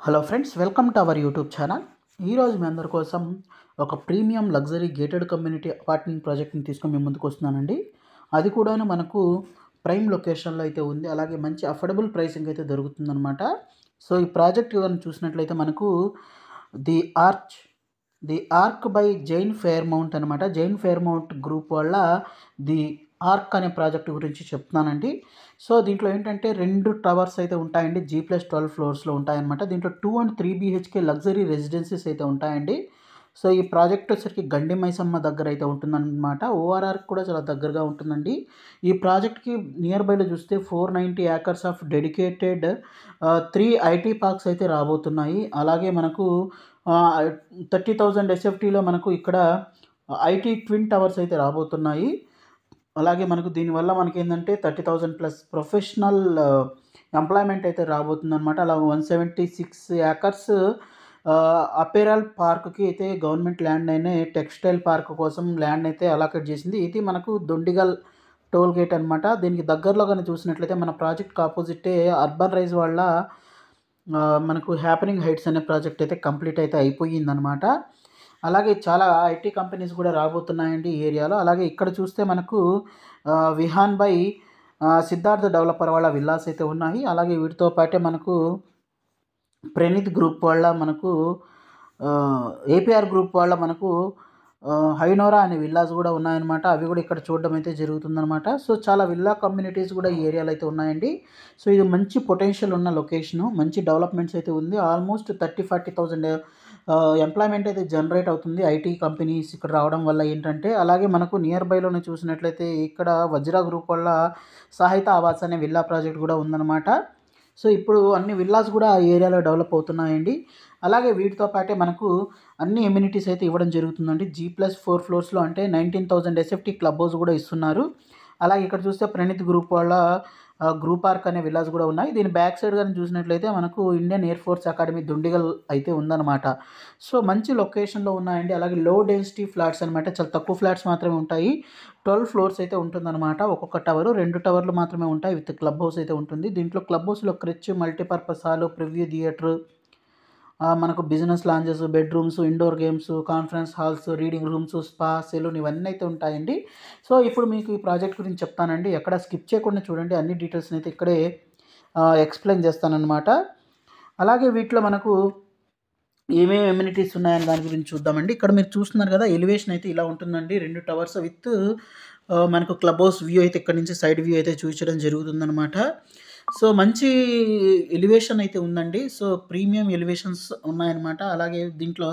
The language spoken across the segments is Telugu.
Hello friends, welcome to our YouTube channel. ఈరోజు మీ అందరి కోసం ఒక premium luxury gated community apartment ప్రాజెక్ట్ని తీసుకొని మీ ముందుకు వస్తున్నానండి. అది కూడా మనకు ప్రైమ్ లొకేషన్లో అయితే ఉంది. అలాగే మంచి అఫోర్డబుల్ ప్రైసింగ్ అయితే దొరుకుతుందన్నమాట. సో ఈ ప్రాజెక్ట్ కానీ చూసినట్లయితే మనకు the arch the arc by Jain Fairmount అనమాట. జైన్ ఫెయిర్మౌంట్ గ్రూప్ వల్ల ది ఆర్క్ అనే ప్రాజెక్ట్ గురించి చెప్తున్నానండి. సో దీంట్లో ఏంటంటే 2 టవర్స్ అయితే ఉంటాయండి. G+12 ఫ్లోర్స్లో ఉంటాయన్నమాట. దీంట్లో 2 అండ్ 3 BHK లగ్జరీ రెసిడెన్సీస్ అయితే ఉంటాయండి. సో ఈ ప్రాజెక్ట్ వచ్చేసరికి గండి మైసమ్మ దగ్గర అయితే ఉంటుందన్నమాట. ORR కూడా చాలా దగ్గరగా ఉంటుందండి. ఈ ప్రాజెక్ట్కి నియర్ బైలో చూస్తే 490 acres of dedicated 3 IT parks అయితే రాబోతున్నాయి. అలాగే మనకు 30,000 SFTలో మనకు ఇక్కడ IT ట్విన్ టవర్స్ అయితే రాబోతున్నాయి. అలాగే మనకు దీనివల్ల మనకేందంటే 30,000+ ప్రొఫెషనల్ ఎంప్లాయ్మెంట్ అయితే రాబోతుందన్నమాట. అలా 176 ఏకర్స్ అపెరల్ పార్క్కి అయితే గవర్నమెంట్ ల్యాండ్ అయిన టెక్స్టైల్ పార్క్ కోసం ల్యాండ్ అయితే అలాకేట్ చేసింది. ఇది మనకు దొండిగల్ టోల్ గేట్ అనమాట. దీనికి దగ్గరలో కానీ చూసినట్లయితే మన ప్రాజెక్ట్కి ఆపోజిటే అర్బన్ రైజ్ వాళ్ళ మనకు హ్యాపెనింగ్ హైట్స్ అనే ప్రాజెక్ట్ అయితే కంప్లీట్ అయితే అయిపోయిందనమాట. అలాగే చాలా IT కంపెనీస్ కూడా రాబోతున్నాయండి ఈ ఏరియాలో. అలాగే ఇక్కడ చూస్తే మనకు విహాన్ బై సిద్ధార్థ డెవలపర్ వాళ్ళ విల్లాస్ అయితే ఉన్నాయి. అలాగే వీటితో పాటే మనకు ప్రణీత్ గ్రూప్ వాళ్ళ మనకు APR గ్రూప్ వాళ్ళ మనకు హైనోరా అనే విల్లాస్ కూడా ఉన్నాయన్నమాట. అవి కూడా ఇక్కడ చూడడం అయితే జరుగుతుందన్నమాట. సో చాలా విల్లా కమ్యూనిటీస్ కూడా ఈ ఏరియాలో అయితే ఉన్నాయండి. సో ఇది మంచి పొటెన్షియల్ ఉన్న లొకేషను, మంచి డెవలప్మెంట్స్ అయితే ఉంది. ఆల్మోస్ట్ 30,000-40,000 ఎంప్లాయ్మెంట్ అయితే జనరేట్ అవుతుంది IT కంపెనీస్ ఇక్కడ రావడం వల్ల ఏంటంటే. అలాగే మనకు నియర్ బైలోనే చూసినట్లయితే ఇక్కడ వజ్రా గ్రూప్ వల్ల సాహిత ఆవాస్ అనే విల్లా ప్రాజెక్ట్ కూడా ఉందన్నమాట. సో ఇప్పుడు అన్ని విల్లాస్ కూడా ఆ ఏరియాలో డెవలప్ అవుతున్నాయండి. అలాగే వీటితో పాటే మనకు అన్ని ఎమ్యూనిటీస్ అయితే ఇవ్వడం జరుగుతుందండి. G+4 ఫ్లోర్స్లో అంటే 19,000 SFT క్లబ్ హౌస్ కూడా ఇస్తున్నారు. అలాగే ఇక్కడ చూస్తే ప్రణీత్ గ్రూప్ వాళ్ళ గ్రూప్ ఆర్క్ అనే విల్లాస్ కూడా ఉన్నాయి. దీని బ్యాక్ సైడ్ కానీ చూసినట్లయితే మనకు Indian air force academy Dundigal అయితే ఉందన్నమాట. సో మంచి లొకేషన్లో ఉన్నాయండి. అలాగే లో డెన్సిటీ ఫ్లాట్స్ అనమాట. చాలా తక్కువ ఫ్లాట్స్ మాత్రమే ఉంటాయి. 12 ఫ్లోర్స్ అయితే ఉంటుందన్నమాట. ఒక్కొక్క టవరు 2 టవర్లు మాత్రమే ఉంటాయి. విత్ క్లబ్ హౌస్ అయితే ఉంటుంది. దీంట్లో క్లబ్ హౌస్లో creche, multipurpose hall, preview theatre, మనకు business lounges, bedrooms, indoor games, conference halls, reading rooms, spa, salon ఇవన్నీ అయితే ఉంటాయండి. సో ఇప్పుడు మీకు ఈ ప్రాజెక్ట్ గురించి చెప్తానండి. ఎక్కడ స్కిప్ చేయకుండా చూడండి. అన్ని డీటెయిల్స్ని అయితే ఇక్కడే ఎక్స్ప్లెయిన్ చేస్తానన్నమాట. అలాగే వీటిలో మనకు ఏమేమి ఎమ్యూనిటీస్ ఉన్నాయని దాని గురించి చూద్దామండి. ఇక్కడ మీరు చూస్తున్నారు కదా, ఎలివేషన్ అయితే ఇలా ఉంటుందండి. 2 టవర్స్ విత్ మనకు క్లబ్ హౌస్ వ్యూ అయితే ఇక్కడ నుంచి సైడ్ వ్యూ అయితే చూపించడం జరుగుతుందన్నమాట. సో మంచి ఎలివేషన్ అయితే ఉందండి. సో ప్రీమియం ఎలివేషన్స్ ఉన్నాయన్నమాట. అలాగే దీంట్లో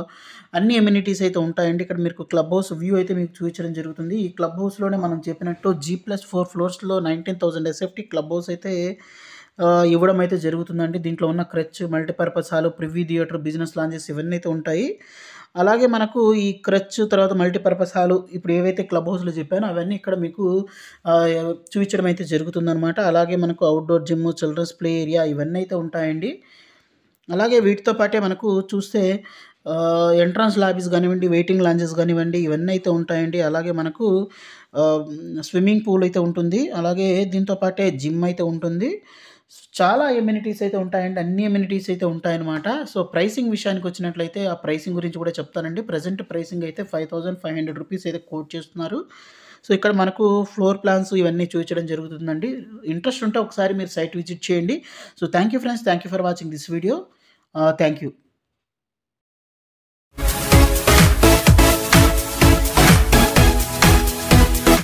అన్ని ఎమ్యూనిటీస్ అయితే ఉంటాయండి. ఇక్కడ మీకు క్లబ్ హౌస్ వ్యూ అయితే మీకు చూపించడం జరుగుతుంది. ఈ క్లబ్ హౌస్లోనే మనం చెప్పినట్టు G+4 ఫ్లోర్స్లో 19,000 SFT క్లబ్ హౌస్ అయితే ఇవ్వడం అయితే జరుగుతుందండి. దీంట్లో ఉన్న creche, multipurpose hall, preview theatre, business lounges ఇవన్నీ అయితే ఉంటాయి. అలాగే మనకు ఈ క్రచ్ తర్వాత మల్టీపర్పస్ హాలు ఇప్పుడు ఏవైతే క్లబ్ హౌస్లో చెప్పానో అవన్నీ ఇక్కడ మీకు చూపించడం అయితే జరుగుతుందన్నమాట. అలాగే మనకు outdoor gym, children's play area ఇవన్నీ అయితే ఉంటాయండి. అలాగే వీటితో పాటే మనకు చూస్తే ఎంట్రన్స్ లాబీస్ కానివ్వండి, వెయిటింగ్ లాంజెస్ కానివ్వండి ఇవన్నీ అయితే ఉంటాయండి. అలాగే మనకు స్విమ్మింగ్ పూల్ అయితే ఉంటుంది. అలాగే దీంతో పాటే జిమ్ అయితే ఉంటుంది. చాలా ఎమ్యూనిటీస్ అయితే ఉంటాయండి. అన్ని ఎమ్యూనిటీస్ అయితే ఉంటాయన్నమాట. సో ప్రైసింగ్ విషయానికి వచ్చినట్లయితే ఆ ప్రైసింగ్ గురించి కూడా చెప్తానండి. ప్రజెంట్ ప్రైసింగ్ అయితే 5,500 రూపీస్ అయితే కోట్ చేస్తున్నారు. సో ఇక్కడ మనకు ఫ్లోర్ ప్లాన్స్ ఇవన్నీ చూపించడం జరుగుతుందండి. ఇంట్రెస్ట్ ఉంటే ఒకసారి మీరు సైట్ విజిట్ చేయండి. So thank you friends, thank you for watching this video. Thank you.